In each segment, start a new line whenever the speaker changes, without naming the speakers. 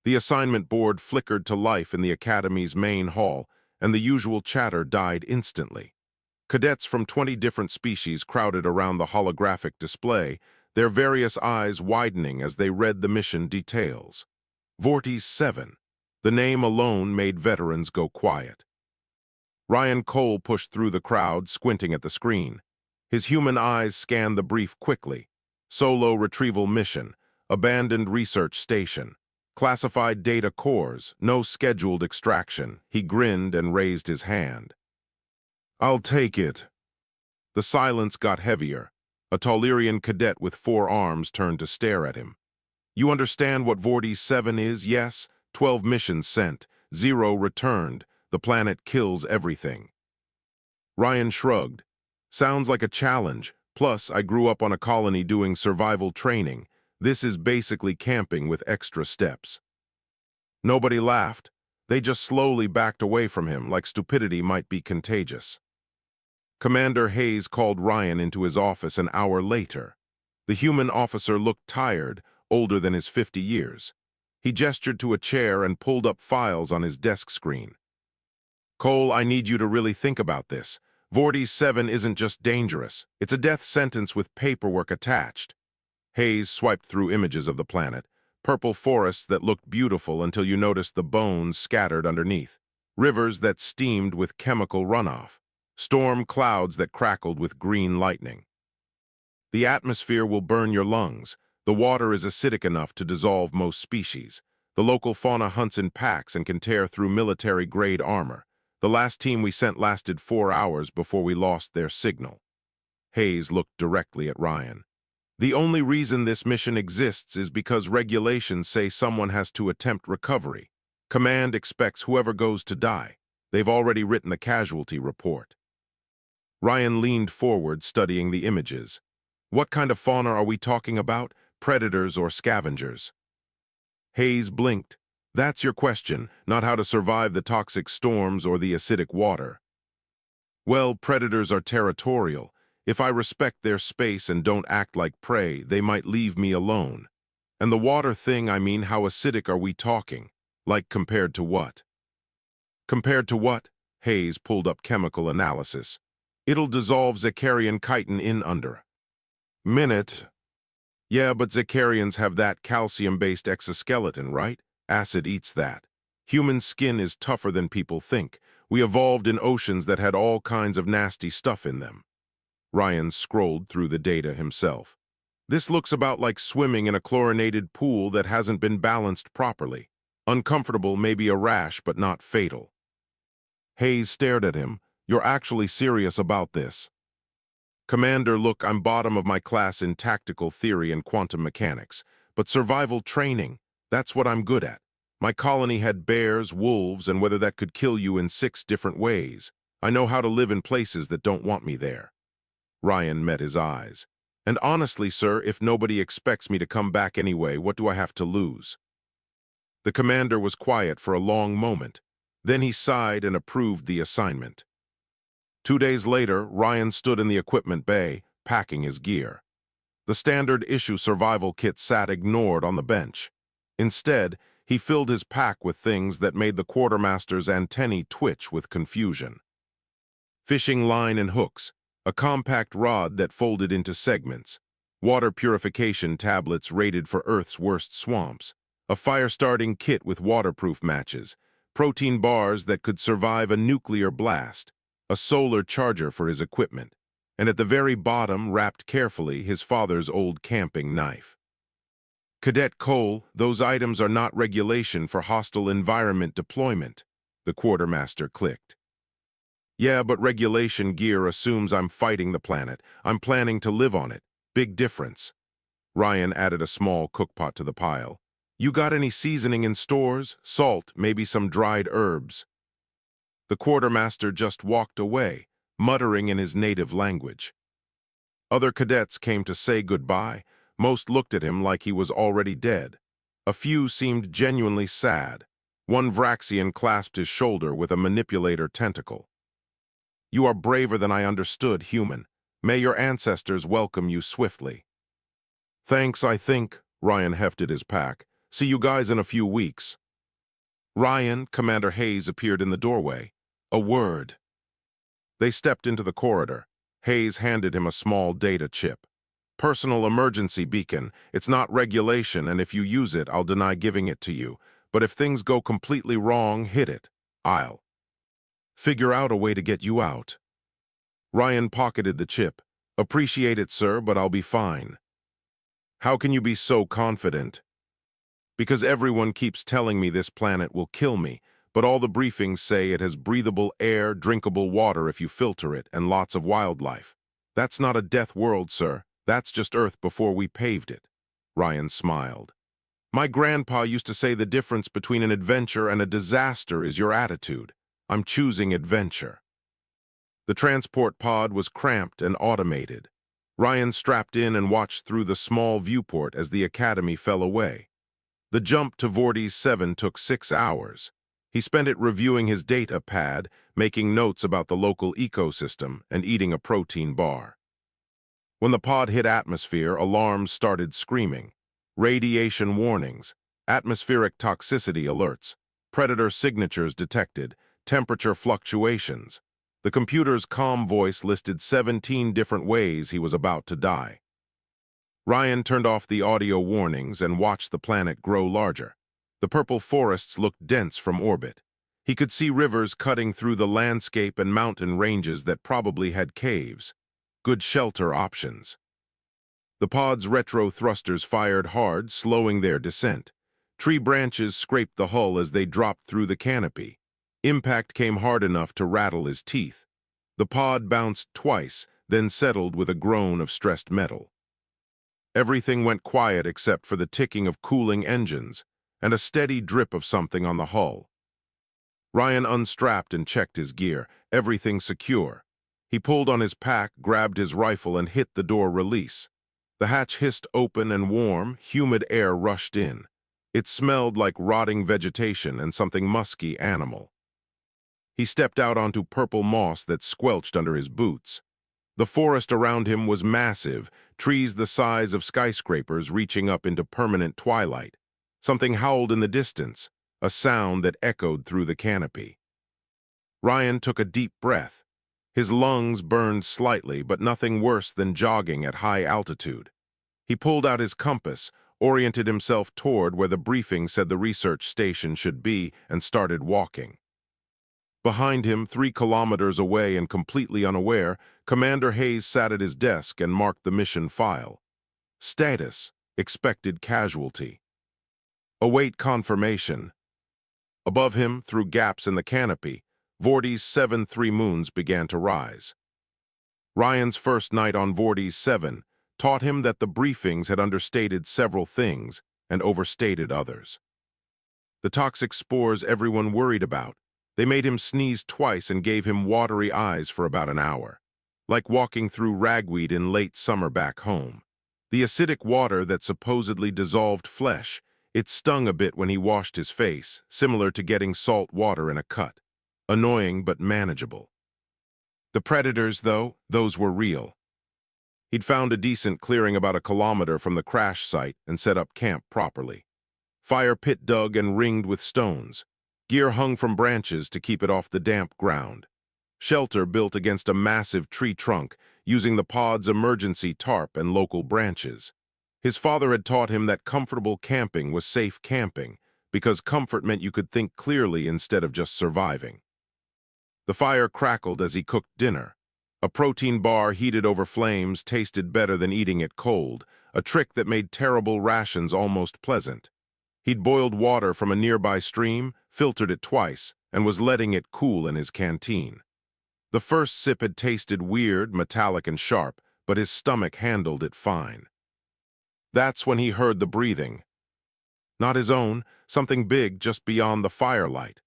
The assignment board flickered to life in the Academy's main hall, and the usual chatter died instantly. Cadets from 20 different species crowded around the holographic display, their various eyes widening as they read the mission details. Vortis 7. The name alone made veterans go quiet. Ryan Cole pushed through the crowd, squinting at the screen. His human eyes scanned the brief quickly. Solo retrieval mission, abandoned research station, classified data cores, no scheduled extraction. He grinned and raised his hand. I'll take it. The silence got heavier. A Taulerian cadet with 4 arms turned to stare at him. You understand what Vortis 7 is, yes? 12 missions sent, 0 returned. The planet kills everything. Ryan shrugged. Sounds like a challenge. Plus, I grew up on a colony doing survival training. This is basically camping with extra steps. Nobody laughed. They just slowly backed away from him, like stupidity might be contagious. Commander Hayes called Ryan into his office an hour later. The human officer looked tired, older than his 50 years. He gestured to a chair and pulled up files on his desk screen. Cole, I need you to really think about this. Vortis 7 isn't just dangerous. It's a death sentence with paperwork attached. Hayes swiped through images of the planet, purple forests that looked beautiful until you noticed the bones scattered underneath, rivers that steamed with chemical runoff, storm clouds that crackled with green lightning. The atmosphere will burn your lungs. The water is acidic enough to dissolve most species. The local fauna hunts in packs and can tear through military-grade armor. The last team we sent lasted 4 hours before we lost their signal. Hayes looked directly at Ryan. The only reason this mission exists is because regulations say someone has to attempt recovery. Command expects whoever goes to die. They've already written the casualty report. Ryan leaned forward, studying the images. What kind of fauna are we talking about? Predators or scavengers? Hayes blinked. That's your question, not how to survive the toxic storms or the acidic water. Well, predators are territorial. If I respect their space and don't act like prey, they might leave me alone. And the water thing, I mean, how acidic are we talking? Like compared to what? Compared to what? Hayes pulled up chemical analysis. It'll dissolve Zakarian chitin in under minute. Yeah, but Zakarians have that calcium-based exoskeleton, right? Acid eats that. Human skin is tougher than people think. We evolved in oceans that had all kinds of nasty stuff in them. Ryan scrolled through the data himself. This looks about like swimming in a chlorinated pool that hasn't been balanced properly. Uncomfortable, maybe a rash, but not fatal. Hayes stared at him. You're actually serious about this? Commander, look, I'm bottom of my class in tactical theory and quantum mechanics, but survival training, that's what I'm good at. My colony had bears, wolves, and whether that could kill you in 6 different ways. I know how to live in places that don't want me there. Ryan met his eyes. And honestly, sir, if nobody expects me to come back anyway, what do I have to lose? The commander was quiet for a long moment. Then he sighed and approved the assignment. 2 days later, Ryan stood in the equipment bay, packing his gear. The standard issue survival kit sat ignored on the bench. Instead, he filled his pack with things that made the quartermaster's antennae twitch with confusion. Fishing line and hooks, a compact rod that folded into segments, water purification tablets rated for Earth's worst swamps, a fire-starting kit with waterproof matches, protein bars that could survive a nuclear blast, a solar charger for his equipment, and at the very bottom, wrapped carefully, his father's old camping knife. Cadet Cole, those items are not regulation for hostile environment deployment, the quartermaster clicked. Yeah, but regulation gear assumes I'm fighting the planet. I'm planning to live on it. Big difference. Ryan added a small cookpot to the pile. You got any seasoning in stores? Salt, maybe some dried herbs. The quartermaster just walked away, muttering in his native language. Other cadets came to say goodbye. Most looked at him like he was already dead. A few seemed genuinely sad. One Vraxian clasped his shoulder with a manipulator tentacle. You are braver than I understood, human. May your ancestors welcome you swiftly. Thanks, I think, Ryan hefted his pack. See you guys in a few weeks. Ryan, Commander Hayes appeared in the doorway. A word. They stepped into the corridor. Hayes handed him a small data chip. Personal emergency beacon. It's not regulation, and if you use it, I'll deny giving it to you. But if things go completely wrong, hit it. I'll figure out a way to get you out. Ryan pocketed the chip. Appreciate it, sir, but I'll be fine. How can you be so confident? Because everyone keeps telling me this planet will kill me, but all the briefings say it has breathable air, drinkable water if you filter it, and lots of wildlife. That's not a death world, sir. That's just Earth before we paved it. Ryan smiled. My grandpa used to say the difference between an adventure and a disaster is your attitude. I'm choosing adventure. The transport pod was cramped and automated. Ryan strapped in and watched through the small viewport as the Academy fell away. The jump to Vortis 7 took 6 hours. He spent it reviewing his data pad, making notes about the local ecosystem, and eating a protein bar. When the pod hit atmosphere, alarms started screaming. Radiation warnings, atmospheric toxicity alerts, predator signatures detected, temperature fluctuations. The computer's calm voice listed 17 different ways he was about to die. Ryan turned off the audio warnings and watched the planet grow larger. The purple forests looked dense from orbit. He could see rivers cutting through the landscape and mountain ranges that probably had caves. Good shelter options. The pod's retro thrusters fired hard, slowing their descent. Tree branches scraped the hull as they dropped through the canopy. Impact came hard enough to rattle his teeth. The pod bounced twice, then settled with a groan of stressed metal. Everything went quiet except for the ticking of cooling engines and a steady drip of something on the hull. Ryan unstrapped and checked his gear, everything secure. He pulled on his pack, grabbed his rifle, and hit the door release. The hatch hissed open and warm, humid air rushed in. It smelled like rotting vegetation and something musky animal. He stepped out onto purple moss that squelched under his boots. The forest around him was massive, trees the size of skyscrapers reaching up into permanent twilight. Something howled in the distance, a sound that echoed through the canopy. Ryan took a deep breath. His lungs burned slightly, but nothing worse than jogging at high altitude. He pulled out his compass, oriented himself toward where the briefing said the research station should be, and started walking. Behind him, 3 kilometers away and completely unaware, Commander Hayes sat at his desk and marked the mission file. Status: expected casualty. Await confirmation. Above him, through gaps in the canopy, Vortis 7 3 moons began to rise. Ryan's first night on Vortis 7 taught him that the briefings had understated several things and overstated others. The toxic spores everyone worried about. They made him sneeze twice and gave him watery eyes for about an hour, like walking through ragweed in late summer back home. The acidic water that supposedly dissolved flesh, it stung a bit when he washed his face, similar to getting salt water in a cut. Annoying but manageable. The predators, though, those were real. He'd found a decent clearing about a kilometer from the crash site and set up camp properly. Fire pit dug and ringed with stones. Gear hung from branches to keep it off the damp ground. Shelter built against a massive tree trunk, using the pod's emergency tarp and local branches. His father had taught him that comfortable camping was safe camping, because comfort meant you could think clearly instead of just surviving. The fire crackled as he cooked dinner. A protein bar heated over flames tasted better than eating it cold, a trick that made terrible rations almost pleasant. He'd boiled water from a nearby stream, filtered it twice, and was letting it cool in his canteen. The first sip had tasted weird, metallic, and sharp, but his stomach handled it fine. That's when he heard the breathing. Not his own, something big just beyond the firelight.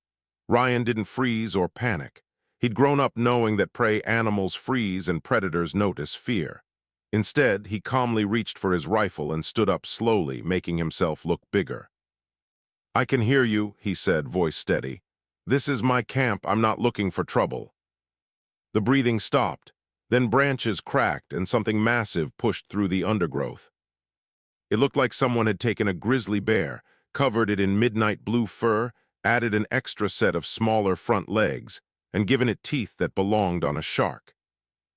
Ryan didn't freeze or panic. He'd grown up knowing that prey animals freeze and predators notice fear. Instead, he calmly reached for his rifle and stood up slowly, making himself look bigger. I can hear you, he said, voice steady. This is my camp, I'm not looking for trouble. The breathing stopped, then branches cracked and something massive pushed through the undergrowth. It looked like someone had taken a grizzly bear, covered it in midnight blue fur, added an extra set of smaller front legs, and given it teeth that belonged on a shark.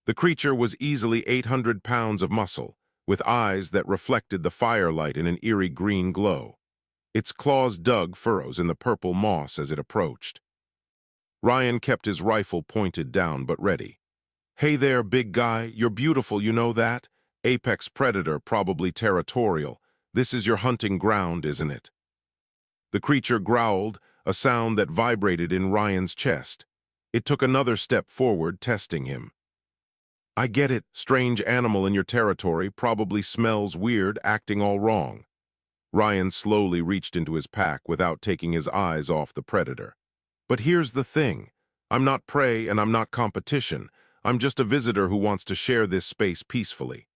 The creature was easily 800 pounds of muscle, with eyes that reflected the firelight in an eerie green glow. Its claws dug furrows in the purple moss as it approached. Ryan kept his rifle pointed down but ready. "Hey there, big guy, you're beautiful, you know that? Apex predator, probably territorial. This is your hunting ground, isn't it?" The creature growled, a sound that vibrated in Ryan's chest. It took another step forward, testing him. "I get it, strange animal in your territory, probably smells weird, acting all wrong." Ryan slowly reached into his pack without taking his eyes off the predator. "But here's the thing. I'm not prey and I'm not competition. I'm just a visitor who wants to share this space peacefully."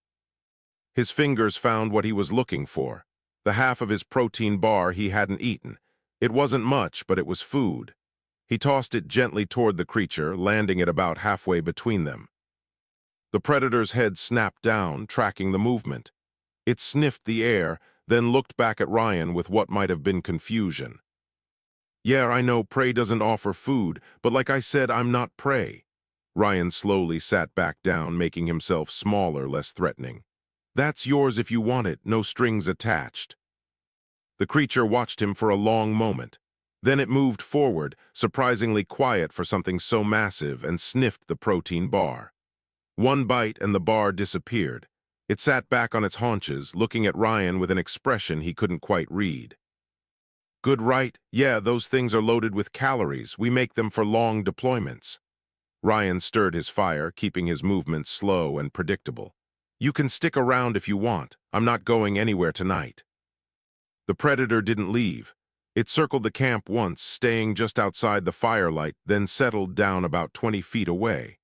His fingers found what he was looking for, the half of his protein bar he hadn't eaten. It wasn't much, but it was food. He tossed it gently toward the creature, landing it about halfway between them. The predator's head snapped down, tracking the movement. It sniffed the air, then looked back at Ryan with what might have been confusion. "Yeah, I know prey doesn't offer food, but like I said, I'm not prey." Ryan slowly sat back down, making himself smaller, less threatening. "That's yours if you want it, no strings attached." The creature watched him for a long moment. Then it moved forward, surprisingly quiet for something so massive, and sniffed the protein bar. One bite and the bar disappeared. It sat back on its haunches, looking at Ryan with an expression he couldn't quite read. "Good, right? Yeah, those things are loaded with calories. We make them for long deployments." Ryan stirred his fire, keeping his movements slow and predictable. "You can stick around if you want. I'm not going anywhere tonight." The predator didn't leave. It circled the camp once, staying just outside the firelight, then settled down about 20 feet away.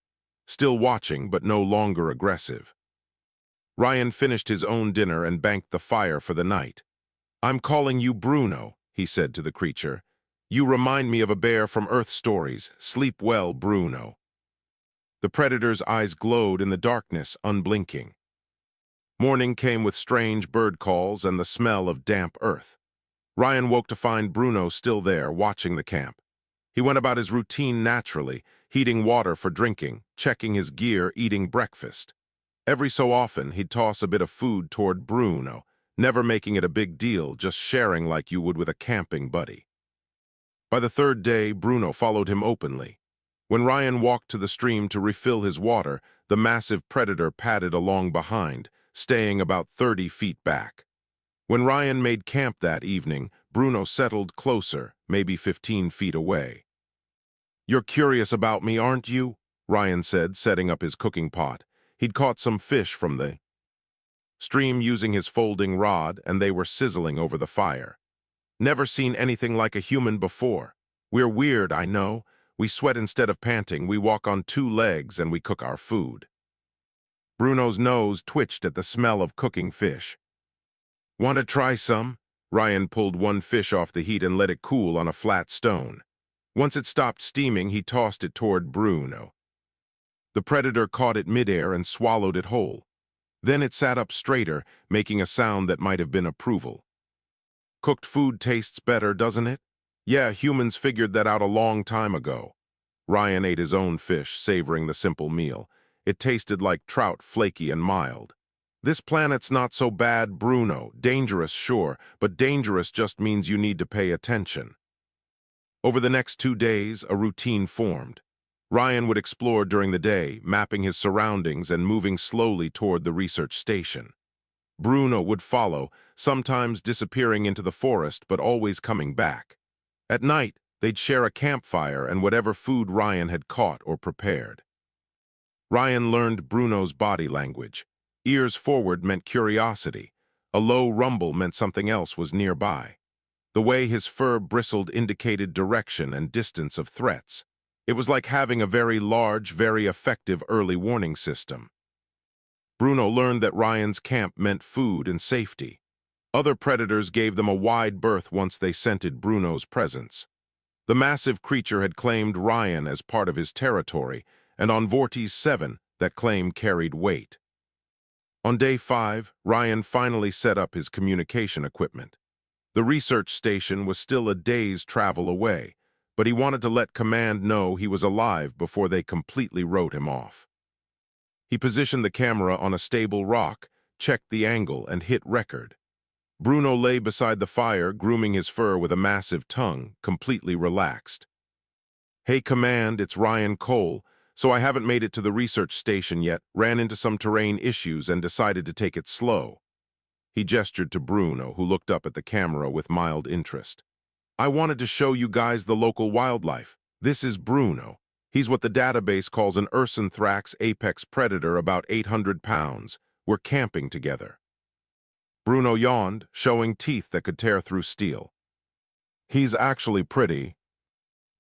Still watching, but no longer aggressive. Ryan finished his own dinner and banked the fire for the night. "I'm calling you Bruno," he said to the creature. "You remind me of a bear from Earth Stories. Sleep well, Bruno." The predator's eyes glowed in the darkness, unblinking. Morning came with strange bird calls and the smell of damp earth. Ryan woke to find Bruno still there, watching the camp. He went about his routine naturally, heating water for drinking, checking his gear, eating breakfast. Every so often, he'd toss a bit of food toward Bruno, never making it a big deal, just sharing like you would with a camping buddy. By the third day, Bruno followed him openly. When Ryan walked to the stream to refill his water, the massive predator padded along behind, staying about 30 feet back. When Ryan made camp that evening, Bruno settled closer, maybe 15 feet away. "You're curious about me, aren't you?" Ryan said, setting up his cooking pot. He'd caught some fish from the stream using his folding rod, and they were sizzling over the fire. "Never seen anything like a human before. We're weird, I know. We sweat instead of panting, we walk on 2 legs, and we cook our food." Bruno's nose twitched at the smell of cooking fish. "Want to try some?" Ryan pulled one fish off the heat and let it cool on a flat stone. Once it stopped steaming, he tossed it toward Bruno. The predator caught it midair and swallowed it whole. Then it sat up straighter, making a sound that might have been approval. "Cooked food tastes better, doesn't it?" "Yeah, humans figured that out a long time ago." Ryan ate his own fish, savoring the simple meal. It tasted like trout, flaky and mild. "This planet's not so bad, Bruno. Dangerous, sure, but dangerous just means you need to pay attention." Over the next 2 days, a routine formed. Ryan would explore during the day, mapping his surroundings and moving slowly toward the research station. Bruno would follow, sometimes disappearing into the forest, but always coming back. At night, they'd share a campfire and whatever food Ryan had caught or prepared. Ryan learned Bruno's body language. Ears forward meant curiosity. A low rumble meant something else was nearby. The way his fur bristled indicated direction and distance of threats. It was like having a very large, very effective early warning system. Bruno learned that Ryan's camp meant food and safety. Other predators gave them a wide berth once they scented Bruno's presence. The massive creature had claimed Ryan as part of his territory, and on Vortis 7, that claim carried weight. On day 5, Ryan finally set up his communication equipment. The research station was still a day's travel away, but he wanted to let Command know he was alive before they completely wrote him off. He positioned the camera on a stable rock, checked the angle, and hit record. Bruno lay beside the fire, grooming his fur with a massive tongue, completely relaxed. "Hey, Command, it's Ryan Cole. So I haven't made it to the research station yet, ran into some terrain issues and decided to take it slow." He gestured to Bruno, who looked up at the camera with mild interest. "I wanted to show you guys the local wildlife. This is Bruno. He's what the database calls an Ursanthrax apex predator, about 800 pounds. We're camping together." Bruno yawned, showing teeth that could tear through steel. "He's actually pretty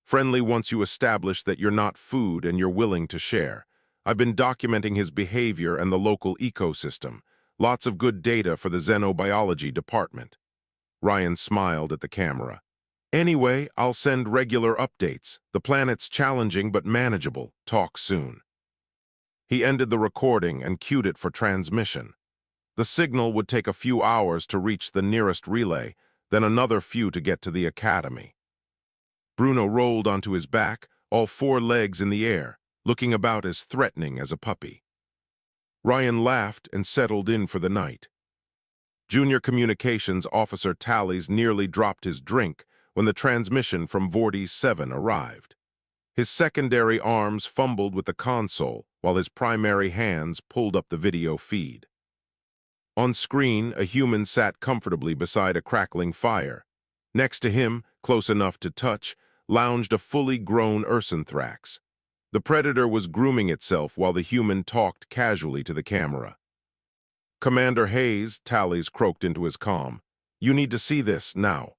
friendly once you establish that you're not food and you're willing to share. I've been documenting his behavior and the local ecosystem. Lots of good data for the xenobiology department." Ryan smiled at the camera. "Anyway, I'll send regular updates. The planet's challenging but manageable. Talk soon." He ended the recording and cued it for transmission. The signal would take a few hours to reach the nearest relay, then another few to get to the academy. Bruno rolled onto his back, all four legs in the air, looking about as threatening as a puppy. Ryan laughed and settled in for the night. Junior Communications Officer Tallies nearly dropped his drink when the transmission from Vortis 7 arrived. His secondary arms fumbled with the console while his primary hands pulled up the video feed. On screen, a human sat comfortably beside a crackling fire. Next to him, close enough to touch, lounged a fully grown Ursanthrax. The predator was grooming itself while the human talked casually to the camera. "Commander Hayes," Tallies croaked into his comm, "you need to see this now."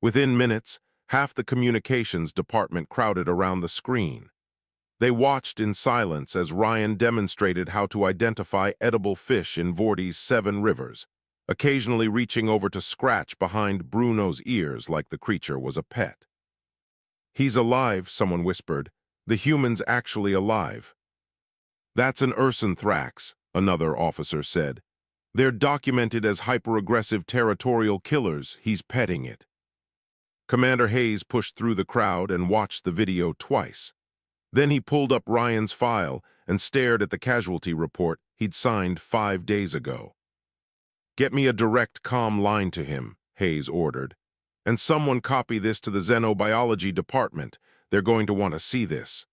Within minutes, half the communications department crowded around the screen. They watched in silence as Ryan demonstrated how to identify edible fish in Vortis 7 rivers, occasionally reaching over to scratch behind Bruno's ears like the creature was a pet. "He's alive," someone whispered. "The human's actually alive." "That's an Ursanthrax," another officer said. "They're documented as hyper-aggressive territorial killers. He's petting it." Commander Hayes pushed through the crowd and watched the video twice. Then he pulled up Ryan's file and stared at the casualty report he'd signed 5 days ago. "Get me a direct comm line to him," Hayes ordered. "And someone copy this to the xenobiology department. They're going to want to see this."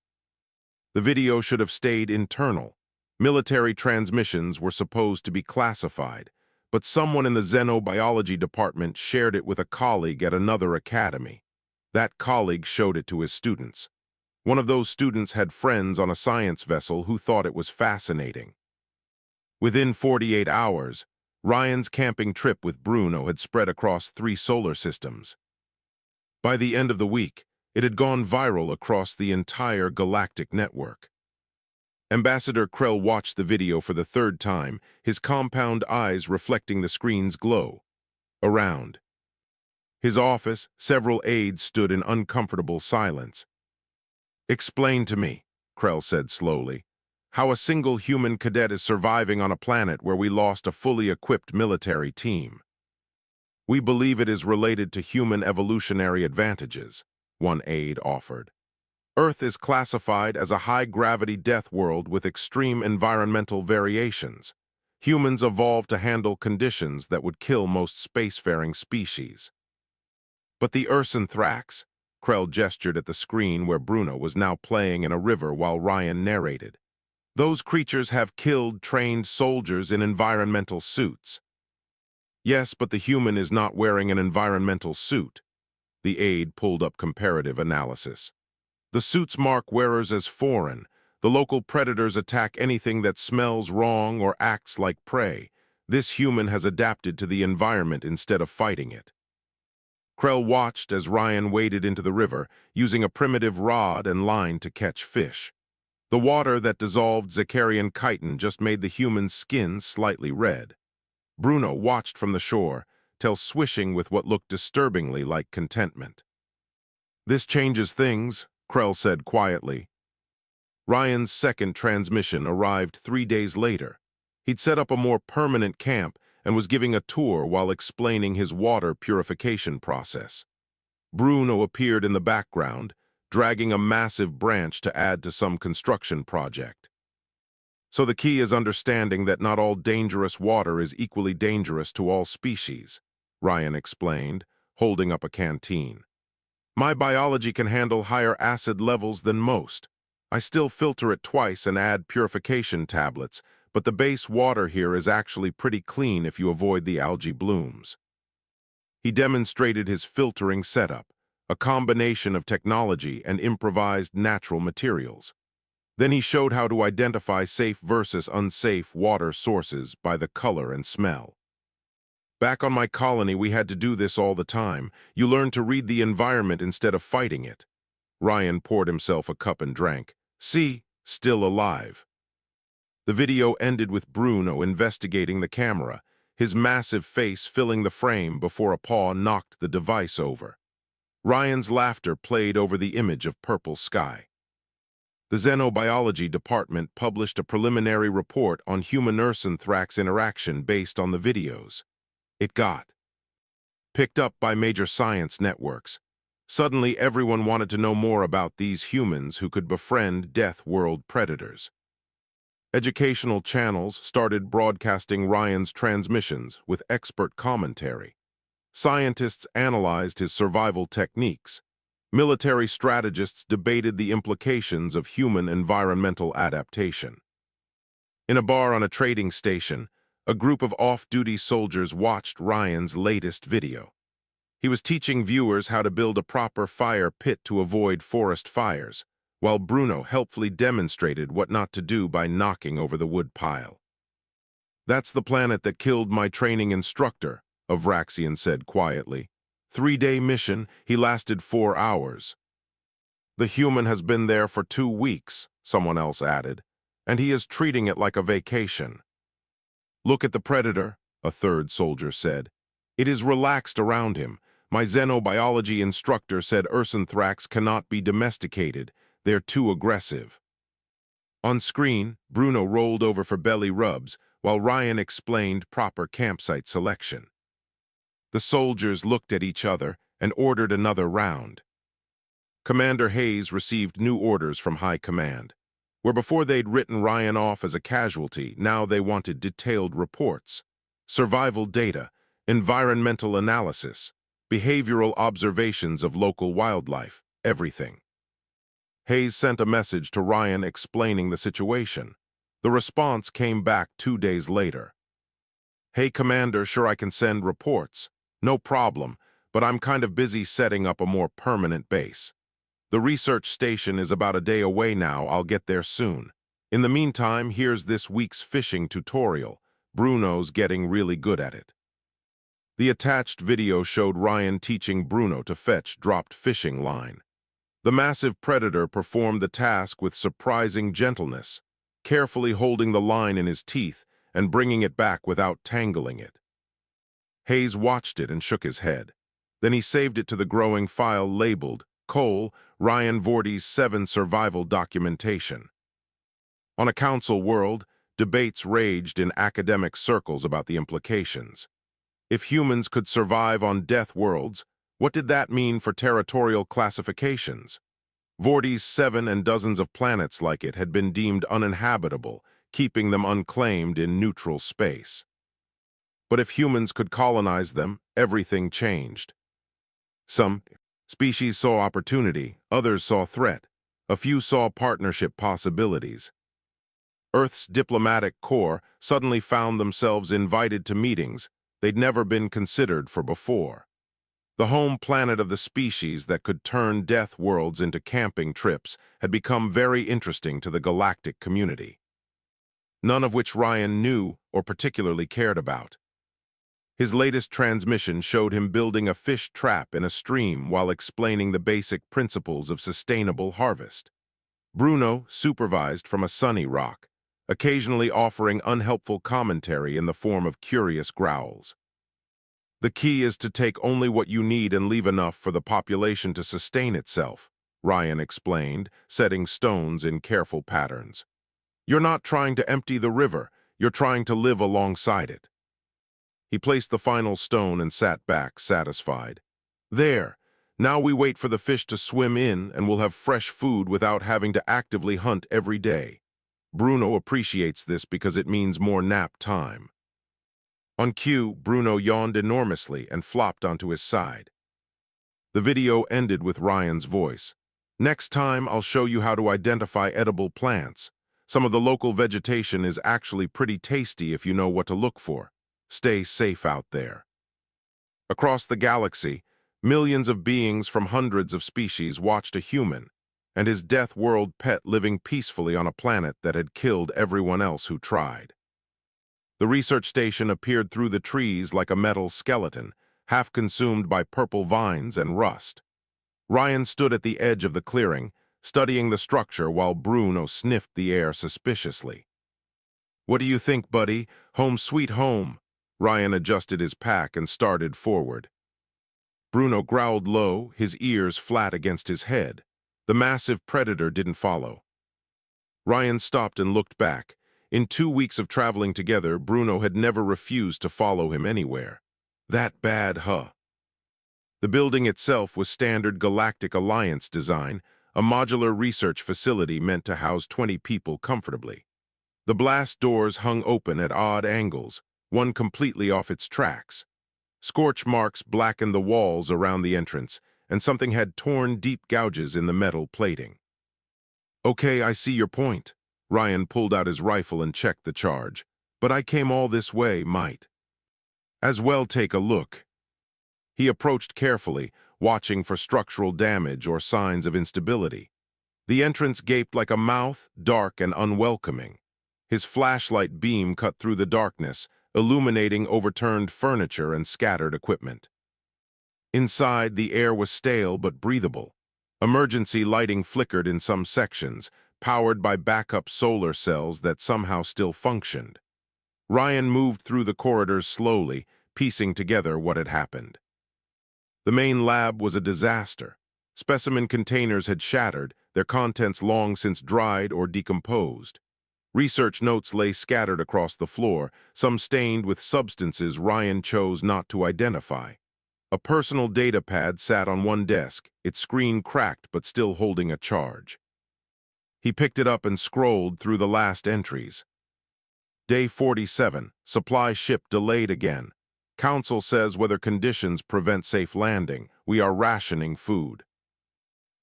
The video should have stayed internal. Military transmissions were supposed to be classified, but someone in the xenobiology department shared it with a colleague at another academy. That colleague showed it to his students. One of those students had friends on a science vessel who thought it was fascinating. Within 48 hours, Ryan's camping trip with Bruno had spread across 3 solar systems. By the end of the week, it had gone viral across the entire galactic network. Ambassador Krell watched the video for the 3rd time, his compound eyes reflecting the screen's glow. Around his office, several aides stood in uncomfortable silence. "Explain to me," Krell said slowly, "how a single human cadet is surviving on a planet where we lost a fully equipped military team." "We believe it is related to human evolutionary advantages," one aide offered. "Earth is classified as a high-gravity death world with extreme environmental variations. Humans evolved to handle conditions that would kill most spacefaring species." "But the Ursanthrax," Krell gestured at the screen where Bruno was now playing in a river while Ryan narrated. "Those creatures have killed trained soldiers in environmental suits." "Yes, but the human is not wearing an environmental suit." The aide pulled up comparative analysis. "The suits mark wearers as foreign. The local predators attack anything that smells wrong or acts like prey. This human has adapted to the environment instead of fighting it." Krell watched as Ryan waded into the river, using a primitive rod and line to catch fish. The water that dissolved Zakarian chitin just made the human's skin slightly red. Bruno watched from the shore, till swishing with what looked disturbingly like contentment. "This changes things," Krell said quietly. Ryan's second transmission arrived 3 days later. He'd set up a more permanent camp and was giving a tour while explaining his water purification process. Bruno appeared in the background, dragging a massive branch to add to some construction project. So the key is understanding that not all dangerous water is equally dangerous to all species, Ryan explained, holding up a canteen. My biology can handle higher acid levels than most. I still filter it twice and add purification tablets, but the base water here is actually pretty clean if you avoid the algae blooms. He demonstrated his filtering setup, a combination of technology and improvised natural materials. Then he showed how to identify safe versus unsafe water sources by the color and smell. Back on my colony, we had to do this all the time. You learn to read the environment instead of fighting it. Ryan poured himself a cup and drank. See, still alive. The video ended with Bruno investigating the camera, his massive face filling the frame before a paw knocked the device over. Ryan's laughter played over the image of purple sky. The Xenobiology Department published a preliminary report on human-Earth-anthrax interaction based on the videos. It got picked up by major science networks. Suddenly, everyone wanted to know more about these humans who could befriend Death World predators. Educational channels started broadcasting Ryan's transmissions with expert commentary. Scientists analyzed his survival techniques. Military strategists debated the implications of human environmental adaptation. In a bar on a trading station, a group of off-duty soldiers watched Ryan's latest video. He was teaching viewers how to build a proper fire pit to avoid forest fires, while Bruno helpfully demonstrated what not to do by knocking over the wood pile. "That's the planet that killed my training instructor," Avraxian said quietly. 3-day mission, he lasted 4 hours. "The human has been there for 2 weeks, someone else added, and he is treating it like a vacation." "Look at the predator," a third soldier said. "It is relaxed around him. My xenobiology instructor said Earth-anthrax cannot be domesticated. They're too aggressive." On screen, Bruno rolled over for belly rubs, while Ryan explained proper campsite selection. The soldiers looked at each other and ordered another round. Commander Hayes received new orders from High Command. Where before they'd written Ryan off as a casualty, now they wanted detailed reports, survival data, environmental analysis, behavioral observations of local wildlife, everything. Hayes sent a message to Ryan explaining the situation. The response came back 2 days later. "Hey, Commander, sure I can send reports. No problem, but I'm kind of busy setting up a more permanent base. The research station is about a day away now. I'll get there soon. In the meantime, here's this week's fishing tutorial. Bruno's getting really good at it." The attached video showed Ryan teaching Bruno to fetch dropped fishing line. The massive predator performed the task with surprising gentleness, carefully holding the line in his teeth and bringing it back without tangling it. Hayes watched it and shook his head. Then he saved it to the growing file labeled Ryan Vortis 7 Survival Documentation. On a council world, debates raged in academic circles about the implications. If humans could survive on death worlds, what did that mean for territorial classifications? Vortis 7 and dozens of planets like it had been deemed uninhabitable, keeping them unclaimed in neutral space. But if humans could colonize them, everything changed. Some species saw opportunity, others saw threat, a few saw partnership possibilities. Earth's diplomatic corps suddenly found themselves invited to meetings they'd never been considered for before. The home planet of the species that could turn death worlds into camping trips had become very interesting to the galactic community, none of which Ryan knew or particularly cared about. His latest transmission showed him building a fish trap in a stream while explaining the basic principles of sustainable harvest. Bruno supervised from a sunny rock, occasionally offering unhelpful commentary in the form of curious growls. "The key is to take only what you need and leave enough for the population to sustain itself," Ryan explained, setting stones in careful patterns. "You're not trying to empty the river, you're trying to live alongside it." He placed the final stone and sat back, satisfied. There. Now we wait for the fish to swim in and we'll have fresh food without having to actively hunt every day. Bruno appreciates this because it means more nap time. On cue, Bruno yawned enormously and flopped onto his side. The video ended with Ryan's voice. Next time, I'll show you how to identify edible plants. Some of the local vegetation is actually pretty tasty if you know what to look for. Stay safe out there. Across the galaxy, millions of beings from hundreds of species watched a human and his death-world pet living peacefully on a planet that had killed everyone else who tried. The research station appeared through the trees like a metal skeleton, half consumed by purple vines and rust. Ryan stood at the edge of the clearing, studying the structure while Bruno sniffed the air suspiciously. "What do you think, buddy? Home sweet home." Ryan adjusted his pack and started forward. Bruno growled low, his ears flat against his head. The massive predator didn't follow. Ryan stopped and looked back. In 2 weeks of traveling together, Bruno had never refused to follow him anywhere. That bad, huh? The building itself was standard Galactic Alliance design, a modular research facility meant to house 20 people comfortably. The blast doors hung open at odd angles, one completely off its tracks. Scorch marks blackened the walls around the entrance, and something had torn deep gouges in the metal plating. "Okay, I see your point." Ryan pulled out his rifle and checked the charge. "But I came all this way, might as well take a look." He approached carefully, watching for structural damage or signs of instability. The entrance gaped like a mouth, dark and unwelcoming. His flashlight beam cut through the darkness, illuminating overturned furniture and scattered equipment. Inside, the air was stale but breathable. Emergency lighting flickered in some sections, powered by backup solar cells that somehow still functioned. Ryan moved through the corridors slowly, piecing together what had happened. The main lab was a disaster. Specimen containers had shattered, their contents long since dried or decomposed. Research notes lay scattered across the floor, some stained with substances Ryan chose not to identify. A personal data pad sat on one desk, its screen cracked but still holding a charge. He picked it up and scrolled through the last entries. Day 47, supply ship delayed again. Council says weather conditions prevent safe landing. We are rationing food.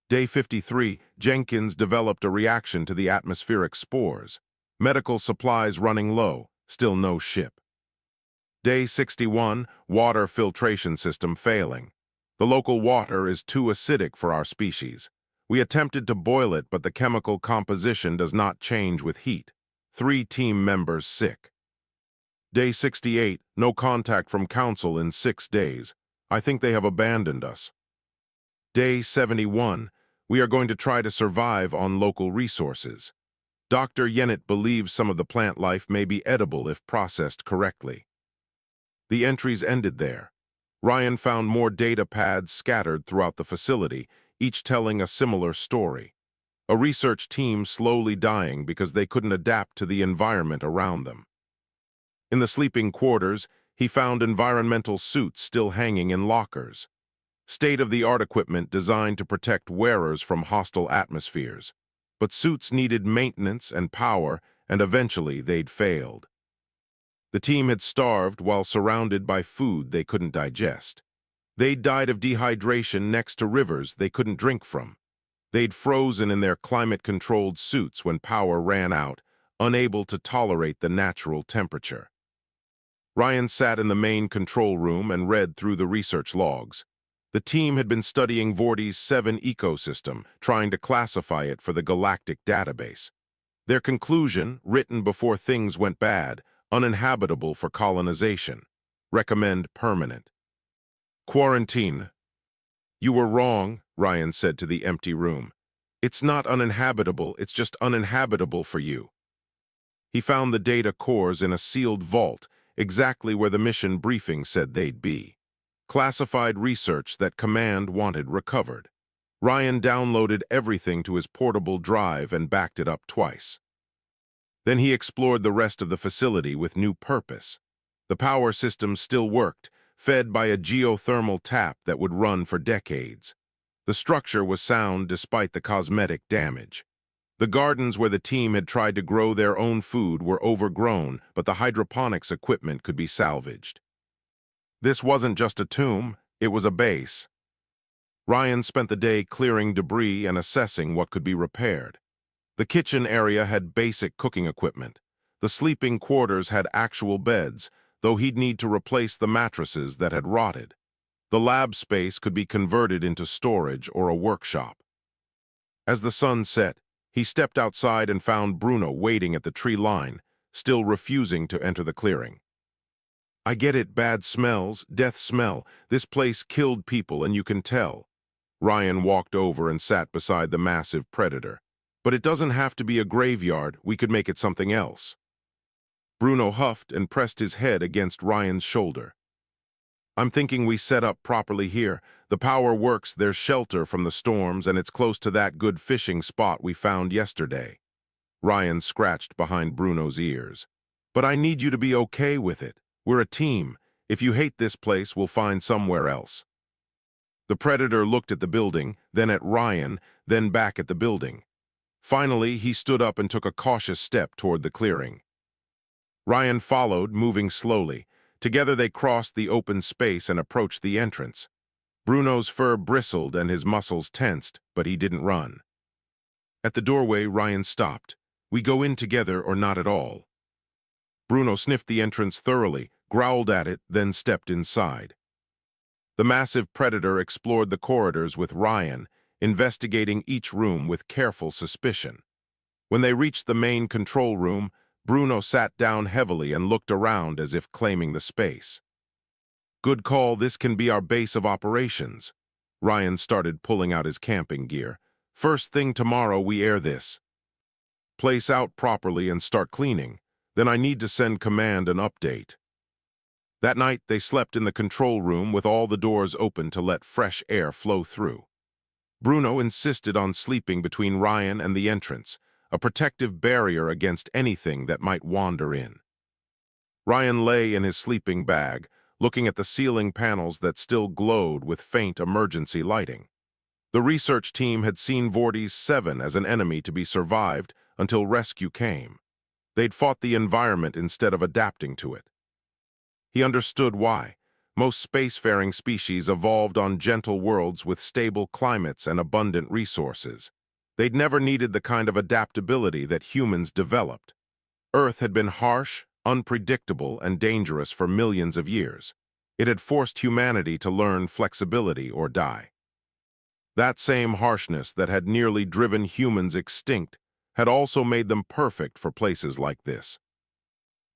Day 53, Jenkins developed a reaction to the atmospheric spores. Medical supplies running low, still no ship. Day 61, water filtration system failing. The local water is too acidic for our species. We attempted to boil it, but the chemical composition does not change with heat. 3 team members sick. Day 68, no contact from Council in 6 days. I think they have abandoned us. Day 71, we are going to try to survive on local resources. Dr. Yennett believes some of the plant life may be edible if processed correctly. The entries ended there. Ryan found more data pads scattered throughout the facility, each telling a similar story. A research team slowly dying because they couldn't adapt to the environment around them. In the sleeping quarters, he found environmental suits still hanging in lockers. State-of-the-art equipment designed to protect wearers from hostile atmospheres. But suits needed maintenance and power, and eventually they'd failed. The team had starved while surrounded by food they couldn't digest. They'd died of dehydration next to rivers they couldn't drink from. They'd frozen in their climate-controlled suits when power ran out, unable to tolerate the natural temperature. Ryan sat in the main control room and read through the research logs. The team had been studying Vortis' 7 ecosystem, trying to classify it for the Galactic database. Their conclusion, written before things went bad, uninhabitable for colonization. Recommend permanent. Quarantine. You were wrong, Ryan said to the empty room. It's not uninhabitable, it's just uninhabitable for you. He found the data cores in a sealed vault, exactly where the mission briefing said they'd be. Classified research that Command wanted recovered. Ryan downloaded everything to his portable drive and backed it up twice. Then he explored the rest of the facility with new purpose. The power system still worked, fed by a geothermal tap that would run for decades. The structure was sound despite the cosmetic damage. The gardens where the team had tried to grow their own food were overgrown, but the hydroponics equipment could be salvaged. This wasn't just a tomb, it was a base. Ryan spent the day clearing debris and assessing what could be repaired. The kitchen area had basic cooking equipment. The sleeping quarters had actual beds, though he'd need to replace the mattresses that had rotted. The lab space could be converted into storage or a workshop. As the sun set, he stepped outside and found Bruno waiting at the tree line, still refusing to enter the clearing. "I get it, bad smells, death smell. This place killed people and you can tell." Ryan walked over and sat beside the massive predator. "But it doesn't have to be a graveyard, we could make it something else." Bruno huffed and pressed his head against Ryan's shoulder. "I'm thinking we set up properly here. The power works, there's shelter from the storms, and it's close to that good fishing spot we found yesterday." Ryan scratched behind Bruno's ears. "But I need you to be okay with it. We're a team. If you hate this place, we'll find somewhere else." The predator looked at the building, then at Ryan, then back at the building. Finally, he stood up and took a cautious step toward the clearing. Ryan followed, moving slowly. Together they crossed the open space and approached the entrance. Bruno's fur bristled and his muscles tensed, but he didn't run. At the doorway, Ryan stopped. "We go in together or not at all." Bruno sniffed the entrance thoroughly, growled at it, then stepped inside. The massive predator explored the corridors with Ryan, investigating each room with careful suspicion. When they reached the main control room, Bruno sat down heavily and looked around as if claiming the space. "Good call, this can be our base of operations." Ryan started pulling out his camping gear. "First thing tomorrow, we air this place out properly and start cleaning. Then I need to send command an update." That night, they slept in the control room with all the doors open to let fresh air flow through. Bruno insisted on sleeping between Ryan and the entrance, a protective barrier against anything that might wander in. Ryan lay in his sleeping bag, looking at the ceiling panels that still glowed with faint emergency lighting. The research team had seen Vortis 7 as an enemy to be survived until rescue came. They'd fought the environment instead of adapting to it. He understood why. Most spacefaring species evolved on gentle worlds with stable climates and abundant resources. They'd never needed the kind of adaptability that humans developed. Earth had been harsh, unpredictable, and dangerous for millions of years. It had forced humanity to learn flexibility or die. That same harshness that had nearly driven humans extinct had also made them perfect for places like this.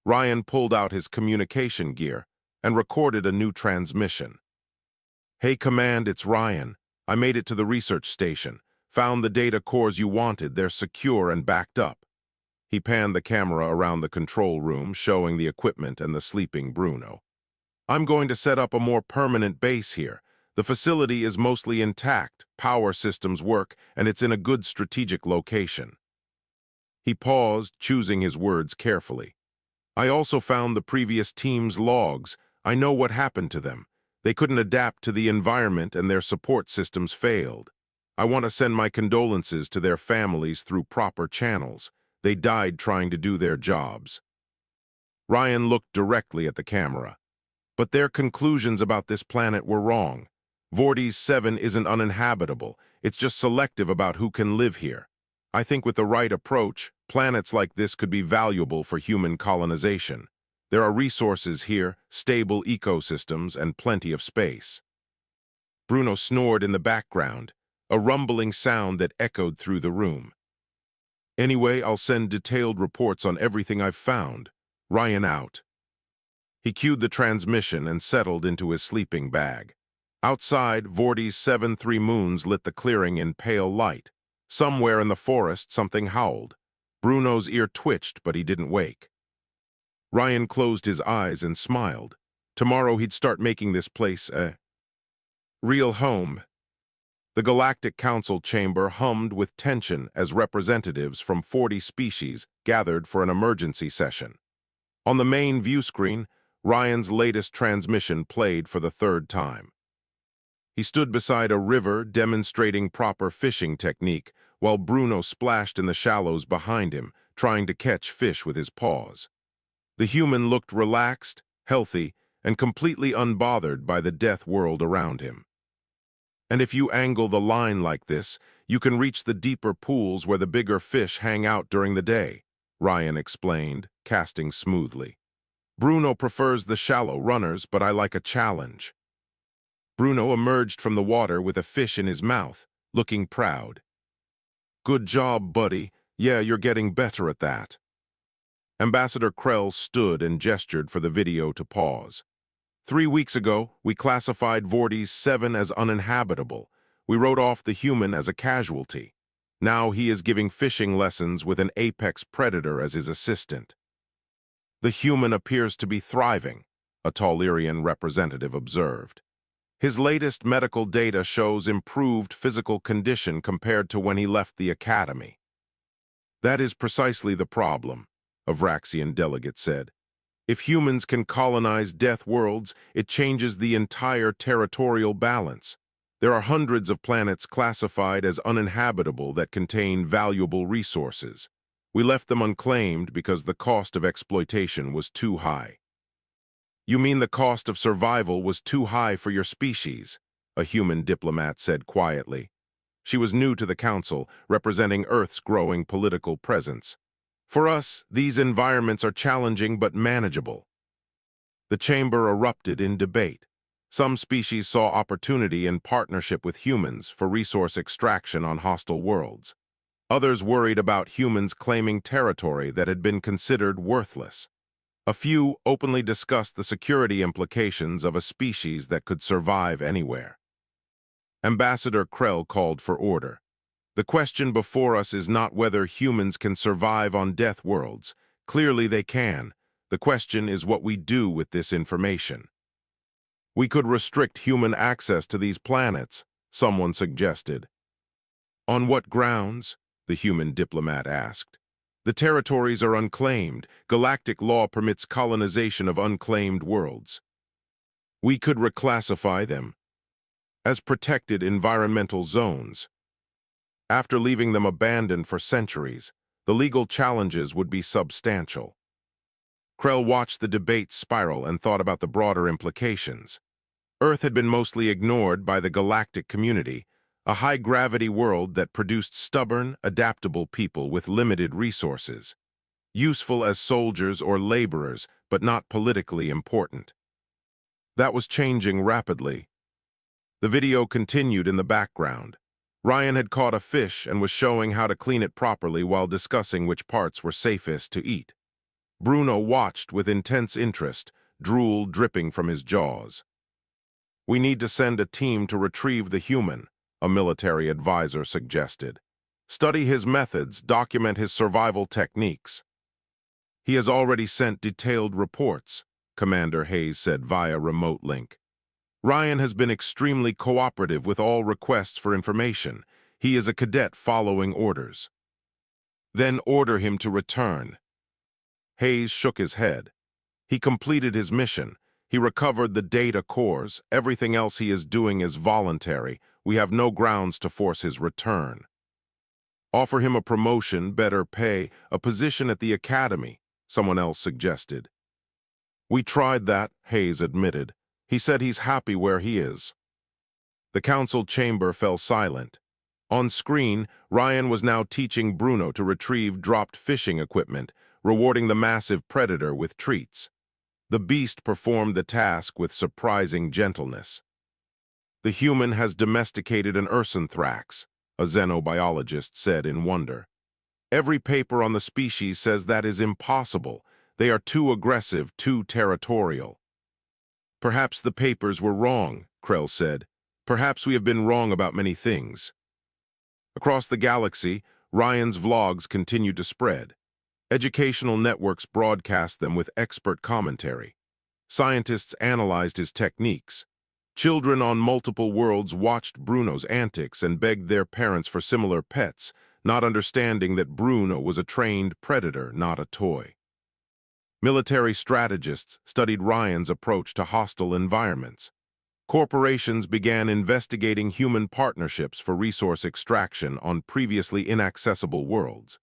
Ryan pulled out his communication gear and recorded a new transmission. "Hey, Command, it's Ryan. I made it to the research station. Found the data cores you wanted. They're secure and backed up." He panned the camera around the control room, showing the equipment and the sleeping Bruno. "I'm going to set up a more permanent base here. The facility is mostly intact, power systems work, and it's in a good strategic location." He paused, choosing his words carefully. "I also found the previous team's logs. I know what happened to them. They couldn't adapt to the environment and their support systems failed. I want to send my condolences to their families through proper channels. They died trying to do their jobs." Ryan looked directly at the camera. "But their conclusions about this planet were wrong. Vortis 7 isn't uninhabitable. It's just selective about who can live here. I think with the right approach, planets like this could be valuable for human colonization. There are resources here, stable ecosystems, and plenty of space." Bruno snored in the background, a rumbling sound that echoed through the room. "Anyway, I'll send detailed reports on everything I've found. Ryan out." He cued the transmission and settled into his sleeping bag. Outside, Vortis 7 3 moons lit the clearing in pale light. Somewhere in the forest, something howled. Bruno's ear twitched, but he didn't wake. Ryan closed his eyes and smiled. Tomorrow he'd start making this place a real home. The Galactic Council chamber hummed with tension as representatives from 40 species gathered for an emergency session. On the main view screen, Ryan's latest transmission played for the third time. He stood beside a river demonstrating proper fishing technique, while Bruno splashed in the shallows behind him, trying to catch fish with his paws. The human looked relaxed, healthy, and completely unbothered by the death world around him. And if you angle the line like this, you can reach the deeper pools where the bigger fish hang out during the day, Ryan explained, casting smoothly. Bruno prefers the shallow runners, but I like a challenge. Bruno emerged from the water with a fish in his mouth, looking proud. Good job, buddy. Yeah, you're getting better at that. Ambassador Krell stood and gestured for the video to pause. 3 weeks ago, we classified Vortis 7 as uninhabitable. We wrote off the human as a casualty. Now he is giving fishing lessons with an apex predator as his assistant. The human appears to be thriving, a Taulerian representative observed. His latest medical data shows improved physical condition compared to when he left the academy. That is precisely the problem, a Vraxian delegate said. If humans can colonize death worlds, it changes the entire territorial balance. There are hundreds of planets classified as uninhabitable that contain valuable resources. We left them unclaimed because the cost of exploitation was too high. You mean the cost of survival was too high for your species, a human diplomat said quietly. She was new to the council, representing Earth's growing political presence. For us, these environments are challenging but manageable. The chamber erupted in debate. Some species saw opportunity in partnership with humans for resource extraction on hostile worlds. Others worried about humans claiming territory that had been considered worthless. A few openly discussed the security implications of a species that could survive anywhere. Ambassador Krell called for order. The question before us is not whether humans can survive on death worlds. Clearly they can. The question is what we do with this information. We could restrict human access to these planets, someone suggested. On what grounds? The human diplomat asked. The territories are unclaimed. Galactic law permits colonization of unclaimed worlds. We could reclassify them as protected environmental zones. After leaving them abandoned for centuries, the legal challenges would be substantial. Krell watched the debate spiral and thought about the broader implications. Earth had been mostly ignored by the galactic community, a high-gravity world that produced stubborn, adaptable people with limited resources, useful as soldiers or laborers, but not politically important. That was changing rapidly. The video continued in the background. Ryan had caught a fish and was showing how to clean it properly while discussing which parts were safest to eat. Bruno watched with intense interest, drool dripping from his jaws. We need to send a team to retrieve the human, a military advisor suggested. Study his methods, document his survival techniques. He has already sent detailed reports, Commander Hayes said via remote link. Ryan has been extremely cooperative with all requests for information. He is a cadet following orders. Then order him to return. Hayes shook his head. He completed his mission. He recovered the data cores. Everything else he is doing is voluntary. We have no grounds to force his return. Offer him a promotion, better pay, a position at the academy, someone else suggested. We tried that, Hayes admitted. He said he's happy where he is. The council chamber fell silent. On screen, Ryan was now teaching Bruno to retrieve dropped fishing equipment, rewarding the massive predator with treats. The beast performed the task with surprising gentleness. The human has domesticated an ursanthrax, a xenobiologist said in wonder. Every paper on the species says that is impossible. They are too aggressive, too territorial. Perhaps the papers were wrong, Krell said. Perhaps we have been wrong about many things. Across the galaxy, Ryan's vlogs continued to spread. Educational networks broadcast them with expert commentary. Scientists analyzed his techniques. Children on multiple worlds watched Bruno's antics and begged their parents for similar pets, not understanding that Bruno was a trained predator, not a toy. Military strategists studied Ryan's approach to hostile environments. Corporations began investigating human partnerships for resource extraction on previously inaccessible worlds.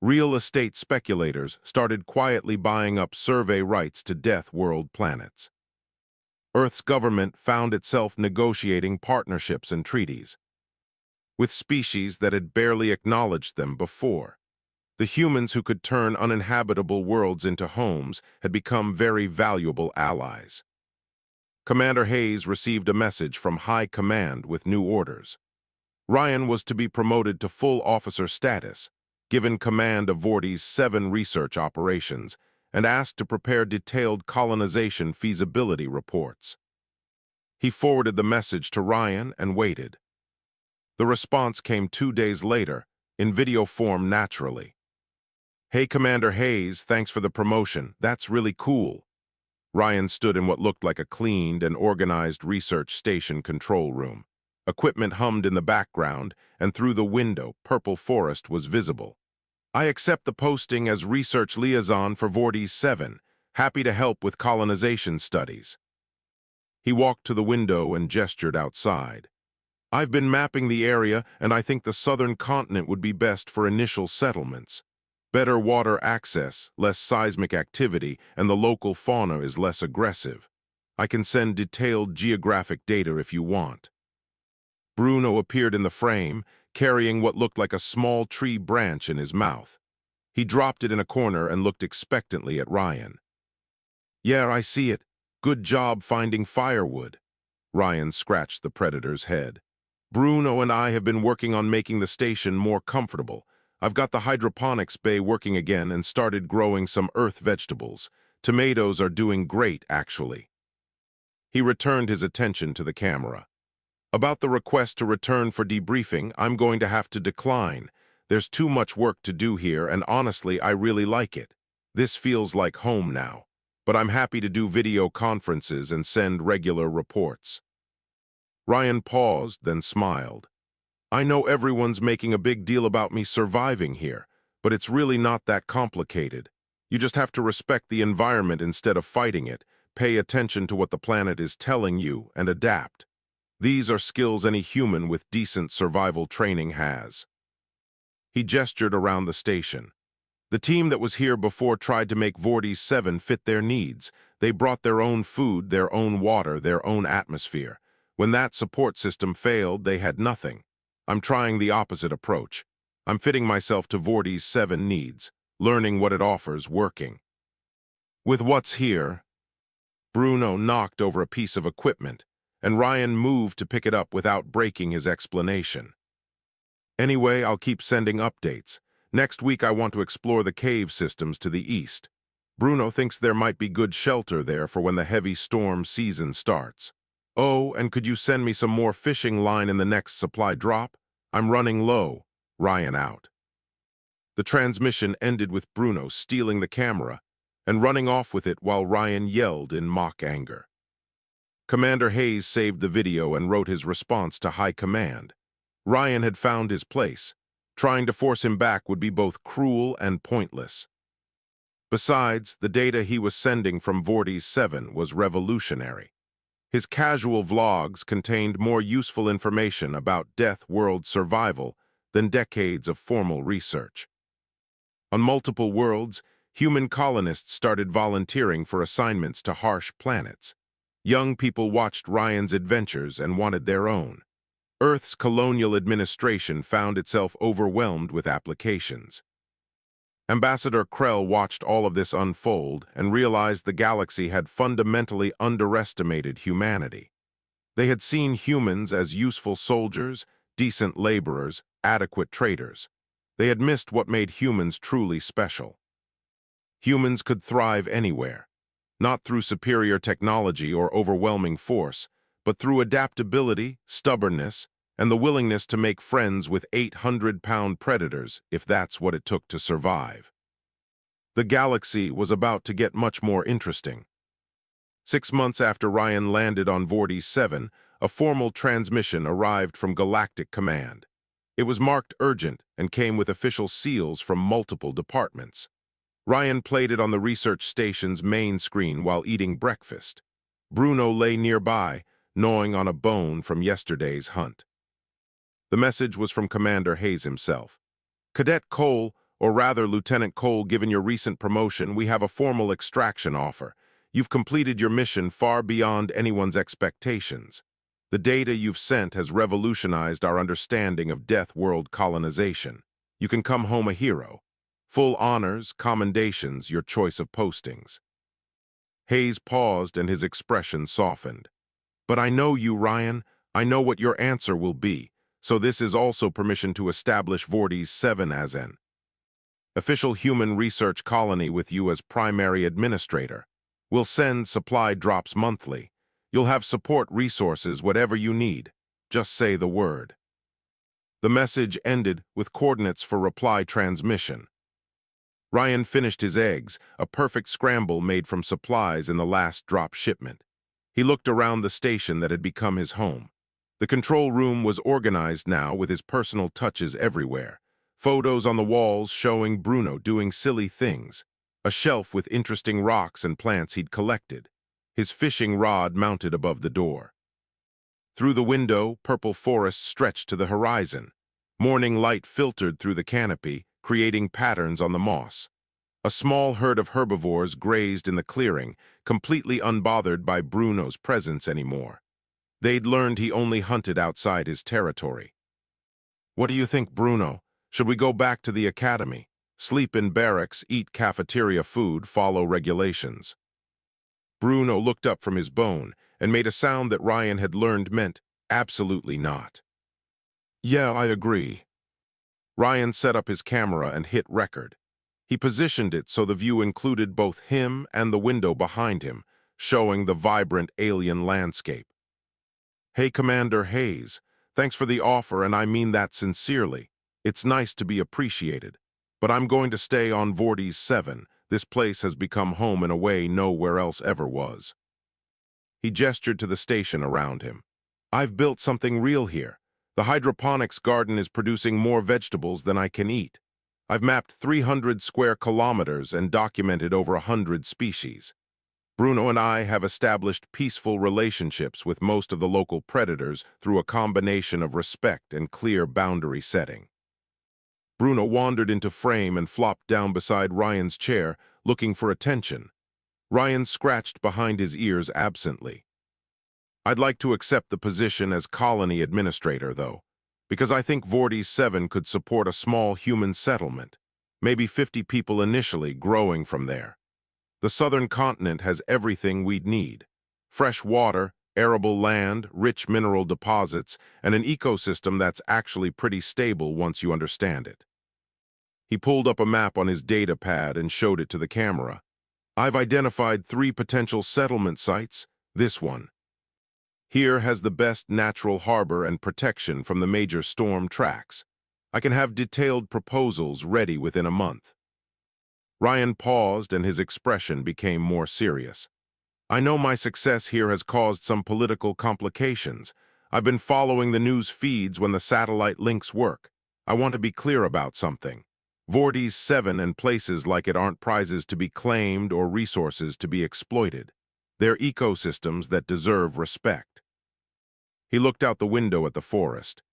Real estate speculators started quietly buying up survey rights to Death World planets. Earth's government found itself negotiating partnerships and treaties with species that had barely acknowledged them before. The humans who could turn uninhabitable worlds into homes had become very valuable allies. Commander Hayes received a message from High Command with new orders. Ryan was to be promoted to full officer status, given command of Vortis' 7 research operations, and asked to prepare detailed colonization feasibility reports. He forwarded the message to Ryan and waited. The response came 2 days later, in video form naturally. "Hey, Commander Hayes, thanks for the promotion. That's really cool." Ryan stood in what looked like a cleaned and organized research station control room. Equipment hummed in the background, and through the window, purple forest was visible. "I accept the posting as research liaison for Vortis 7. Happy to help with colonization studies." He walked to the window and gestured outside. "I've been mapping the area, and I think the southern continent would be best for initial settlements. Better water access, less seismic activity, and the local fauna is less aggressive. I can send detailed geographic data if you want." Bruno appeared in the frame, carrying what looked like a small tree branch in his mouth. He dropped it in a corner and looked expectantly at Ryan. "Yeah, I see it. Good job finding firewood." Ryan scratched the predator's head. "Bruno and I have been working on making the station more comfortable. I've got the hydroponics bay working again and started growing some earth vegetables. Tomatoes are doing great, actually." He returned his attention to the camera. "About the request to return for debriefing, I'm going to have to decline. There's too much work to do here, and honestly, I really like it. This feels like home now. But I'm happy to do video conferences and send regular reports." Ryan paused, then smiled. "I know everyone's making a big deal about me surviving here, but it's really not that complicated. You just have to respect the environment instead of fighting it, pay attention to what the planet is telling you, and adapt. These are skills any human with decent survival training has." He gestured around the station. "The team that was here before tried to make Vortis 7 fit their needs. They brought their own food, their own water, their own atmosphere. When that support system failed, they had nothing. I'm trying the opposite approach. I'm fitting myself to Vortis 7 needs, learning what it offers, working with what's here." Bruno knocked over a piece of equipment, and Ryan moved to pick it up without breaking his explanation. "Anyway, I'll keep sending updates. Next week I want to explore the cave systems to the east. Bruno thinks there might be good shelter there for when the heavy storm season starts. Oh, and could you send me some more fishing line in the next supply drop? I'm running low." Ryan out. The transmission ended with Bruno stealing the camera and running off with it while Ryan yelled in mock anger. Commander Hayes saved the video and wrote his response to High Command. Ryan had found his place. Trying to force him back would be both cruel and pointless. Besides, the data he was sending from Vortis 7 was revolutionary. His casual vlogs contained more useful information about Death World survival than decades of formal research. On multiple worlds, human colonists started volunteering for assignments to harsh planets. Young people watched Ryan's adventures and wanted their own. Earth's colonial administration found itself overwhelmed with applications. Ambassador Krell watched all of this unfold and realized the galaxy had fundamentally underestimated humanity. They had seen humans as useful soldiers, decent laborers, adequate traders. They had missed what made humans truly special. Humans could thrive anywhere, not through superior technology or overwhelming force, but through adaptability, stubbornness, and the willingness to make friends with 800-pound predators if that's what it took to survive. The galaxy was about to get much more interesting. 6 months after Ryan landed on Vortis 7, a formal transmission arrived from Galactic Command. It was marked urgent and came with official seals from multiple departments. Ryan played it on the research station's main screen while eating breakfast. Bruno lay nearby, gnawing on a bone from yesterday's hunt. The message was from Commander Hayes himself. Cadet Cole, or rather Lieutenant Cole, given your recent promotion, we have a formal extraction offer. You've completed your mission far beyond anyone's expectations. The data you've sent has revolutionized our understanding of Death World colonization. You can come home a hero. Full honors, commendations, your choice of postings. Hayes paused and his expression softened. But I know you, Ryan. I know what your answer will be. So this is also permission to establish Vortis 7 as an official human research colony with you as primary administrator. We'll send supply drops monthly. You'll have support resources, whatever you need. Just say the word. The message ended with coordinates for reply transmission. Ryan finished his eggs, a perfect scramble made from supplies in the last drop shipment. He looked around the station that had become his home. The control room was organized now with his personal touches everywhere. Photos on the walls showing Bruno doing silly things. A shelf with interesting rocks and plants he'd collected. His fishing rod mounted above the door. Through the window, purple forests stretched to the horizon. Morning light filtered through the canopy, creating patterns on the moss. A small herd of herbivores grazed in the clearing, completely unbothered by Bruno's presence anymore. They'd learned he only hunted outside his territory. What do you think, Bruno? Should we go back to the academy? Sleep in barracks, eat cafeteria food, follow regulations? Bruno looked up from his bone and made a sound that Ryan had learned meant absolutely not. Yeah, I agree. Ryan set up his camera and hit record. He positioned it so the view included both him and the window behind him, showing the vibrant alien landscape. Hey, Commander Hayes, thanks for the offer, and I mean that sincerely. It's nice to be appreciated. But I'm going to stay on Vortis 7. This place has become home in a way nowhere else ever was. He gestured to the station around him. I've built something real here. The hydroponics garden is producing more vegetables than I can eat. I've mapped 300 square kilometers and documented over 100 species. Bruno and I have established peaceful relationships with most of the local predators through a combination of respect and clear boundary setting. Bruno wandered into frame and flopped down beside Ryan's chair, looking for attention. Ryan scratched behind his ears absently. I'd like to accept the position as colony administrator, though, because I think Vortis 7 could support a small human settlement, maybe 50 people initially, growing from there. The southern continent has everything we'd need: fresh water, arable land, rich mineral deposits, and an ecosystem that's actually pretty stable once you understand it. He pulled up a map on his data pad and showed it to the camera. I've identified 3 potential settlement sites. This one. Here has the best natural harbor and protection from the major storm tracks. I can have detailed proposals ready within a month. Ryan paused and his expression became more serious. I know my success here has caused some political complications. I've been following the news feeds when the satellite links work. I want to be clear about something. Vortis 7 and places like it aren't prizes to be claimed or resources to be exploited. They're ecosystems that deserve respect. He looked out the window at the forest.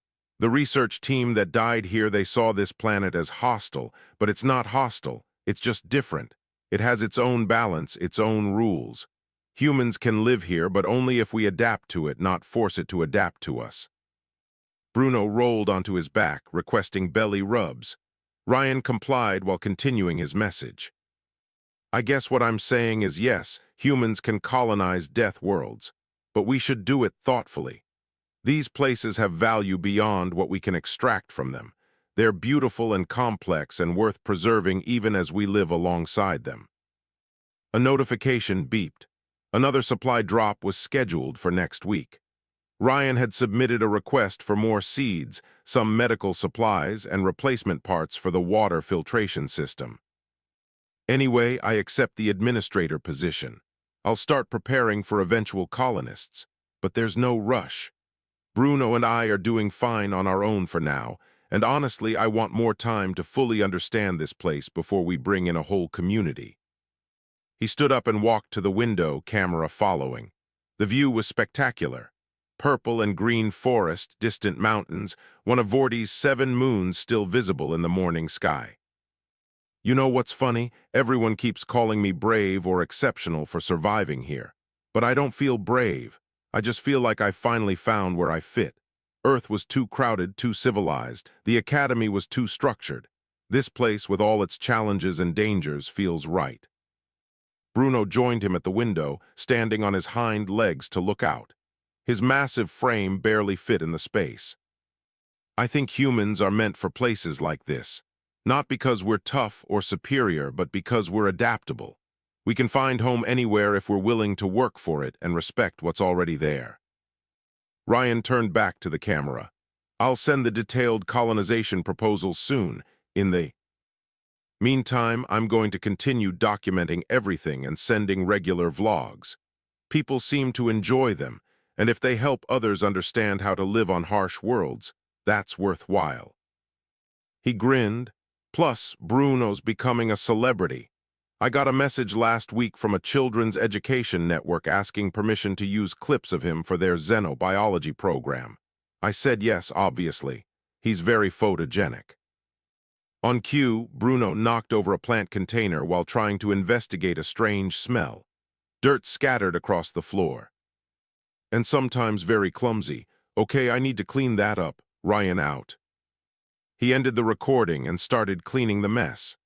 The research team that died here, they saw this planet as hostile, but it's not hostile. It's just different. It has its own balance, its own rules. Humans can live here, but only if we adapt to it, not force it to adapt to us. Bruno rolled onto his back, requesting belly rubs. Ryan complied while continuing his message. I guess what I'm saying is yes, humans can colonize death worlds, but we should do it thoughtfully. These places have value beyond what we can extract from them. They're beautiful and complex and worth preserving even as we live alongside them. A notification beeped. Another supply drop was scheduled for next week. Ryan had submitted a request for more seeds, some medical supplies, and replacement parts for the water filtration system. Anyway, I accept the administrator position. I'll start preparing for eventual colonists, but there's no rush. Bruno and I are doing fine on our own for now, and honestly, I want more time to fully understand this place before we bring in a whole community." He stood up and walked to the window, camera following. The view was spectacular. Purple and green forest, distant mountains, one of Vortis' 7 moons still visible in the morning sky. "You know what's funny? Everyone keeps calling me brave or exceptional for surviving here. But I don't feel brave. I just feel like I finally found where I fit. Earth was too crowded, too civilized. The academy was too structured. This place, with all its challenges and dangers, feels right." Bruno joined him at the window, standing on his hind legs to look out. His massive frame barely fit in the space. "I think humans are meant for places like this. Not because we're tough or superior, but because we're adaptable. We can find home anywhere if we're willing to work for it and respect what's already there." Ryan turned back to the camera. "I'll send the detailed colonization proposals soon. In the meantime, I'm going to continue documenting everything and sending regular vlogs. People seem to enjoy them, and if they help others understand how to live on harsh worlds, that's worthwhile." He grinned. "Plus, Bruno's becoming a celebrity. I got a message last week from a children's education network asking permission to use clips of him for their xenobiology program. I said yes, obviously. He's very photogenic." On cue, Bruno knocked over a plant container while trying to investigate a strange smell. Dirt scattered across the floor. "And sometimes very clumsy. Okay, I need to clean that up." Ryan out. He ended the recording and started cleaning the mess.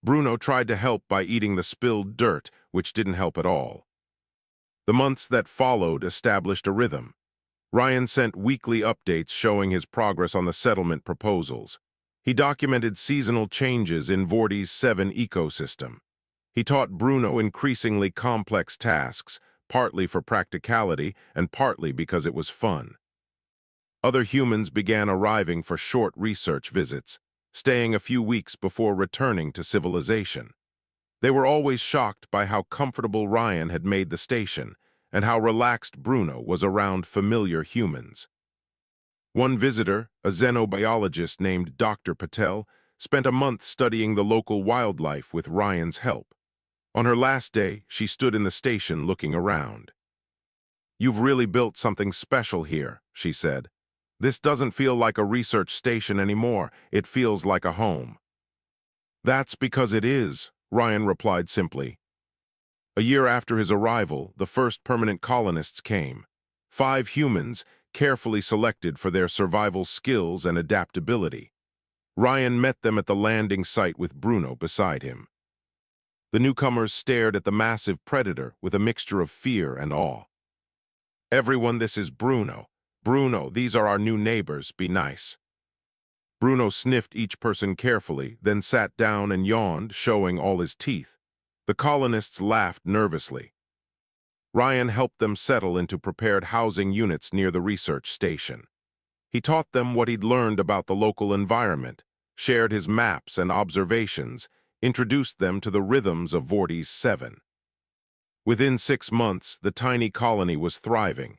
Bruno tried to help by eating the spilled dirt, which didn't help at all. The months that followed established a rhythm. Ryan sent weekly updates showing his progress on the settlement proposals. He documented seasonal changes in Vortis' 7 ecosystem. He taught Bruno increasingly complex tasks, partly for practicality and partly because it was fun. Other humans began arriving for short research visits, staying a few weeks before returning to civilization. They were always shocked by how comfortable Ryan had made the station and how relaxed Bruno was around familiar humans. One visitor, a xenobiologist named Dr. Patel, spent a month studying the local wildlife with Ryan's help. On her last day, she stood in the station looking around. "You've really built something special here," she said. "This doesn't feel like a research station anymore. It feels like a home." "That's because it is," Ryan replied simply. A year after his arrival, the first permanent colonists came. 5 humans, carefully selected for their survival skills and adaptability. Ryan met them at the landing site with Bruno beside him. The newcomers stared at the massive predator with a mixture of fear and awe. "Everyone, this is Bruno. Bruno, these are our new neighbors. Be nice." Bruno sniffed each person carefully, then sat down and yawned, showing all his teeth. The colonists laughed nervously. Ryan helped them settle into prepared housing units near the research station. He taught them what he'd learned about the local environment, shared his maps and observations, introduced them to the rhythms of Vortis 7. Within 6 months, the tiny colony was thriving.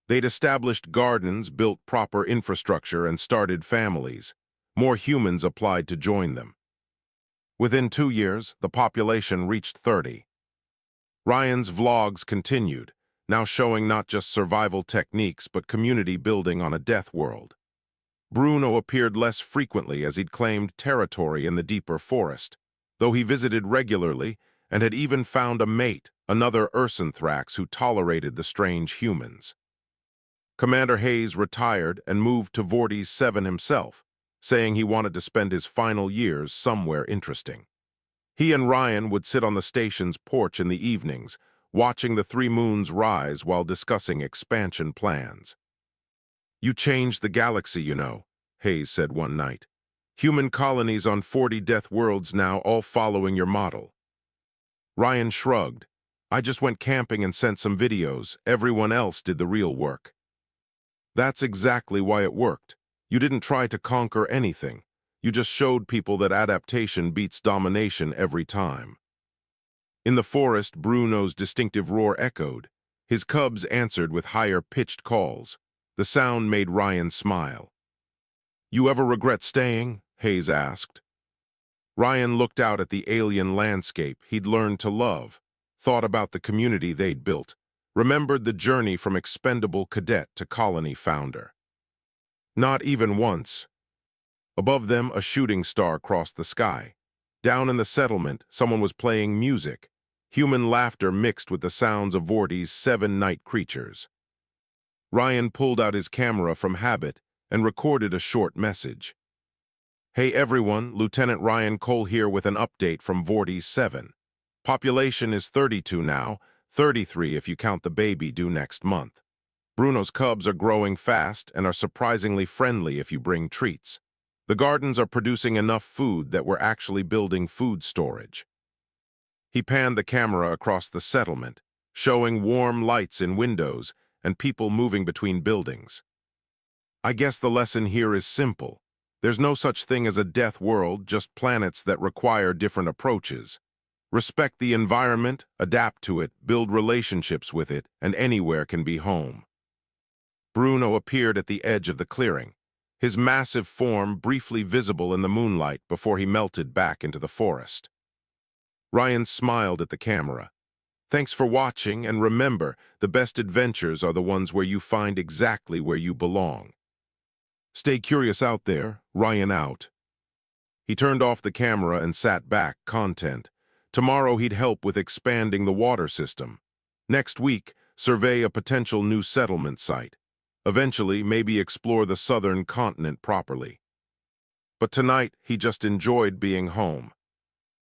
They'd established gardens, built proper infrastructure, and started families. More humans applied to join them. Within 2 years, the population reached 30. Ryan's vlogs continued, now showing not just survival techniques but community building on a death world. Bruno appeared less frequently as he'd claimed territory in the deeper forest, though he visited regularly and had even found a mate, another Ursanthrax who tolerated the strange humans. Commander Hayes retired and moved to Vortis 7 himself, saying he wanted to spend his final years somewhere interesting. He and Ryan would sit on the station's porch in the evenings, watching the 3 moons rise while discussing expansion plans. "You changed the galaxy, you know," Hayes said one night. "Human colonies on 40 death worlds now, all following your model." Ryan shrugged. "I just went camping and sent some videos. Everyone else did the real work." "That's exactly why it worked. You didn't try to conquer anything. You just showed people that adaptation beats domination every time." In the forest, Bruno's distinctive roar echoed. His cubs answered with higher-pitched calls. The sound made Ryan smile. "You ever regret staying?" Hayes asked. Ryan looked out at the alien landscape he'd learned to love, thought about the community they'd built, remembered the journey from expendable cadet to colony founder. Not even once. Above them, a shooting star crossed the sky. Down in the settlement, someone was playing music, human laughter mixed with the sounds of Vortis' 7 night creatures. Ryan pulled out his camera from habit and recorded a short message. "Hey everyone, Lieutenant Ryan Cole here with an update from Vortis 7. Population is 32 now, 33 if you count the baby due next month. Bruno's cubs are growing fast and are surprisingly friendly if you bring treats. The gardens are producing enough food that we're actually building food storage." He panned the camera across the settlement, showing warm lights in windows and people moving between buildings. "I guess the lesson here is simple. There's no such thing as a death world, just planets that require different approaches. Respect the environment, adapt to it, build relationships with it, and anywhere can be home." Bruno appeared at the edge of the clearing, his massive form briefly visible in the moonlight before he melted back into the forest. Ryan smiled at the camera. "Thanks for watching, and remember, the best adventures are the ones where you find exactly where you belong." Stay curious out there. Ryan out. He turned off the camera and sat back, content. Tomorrow he'd help with expanding the water system. Next week, survey a potential new settlement site. Eventually, maybe explore the southern continent properly. But tonight, he just enjoyed being home.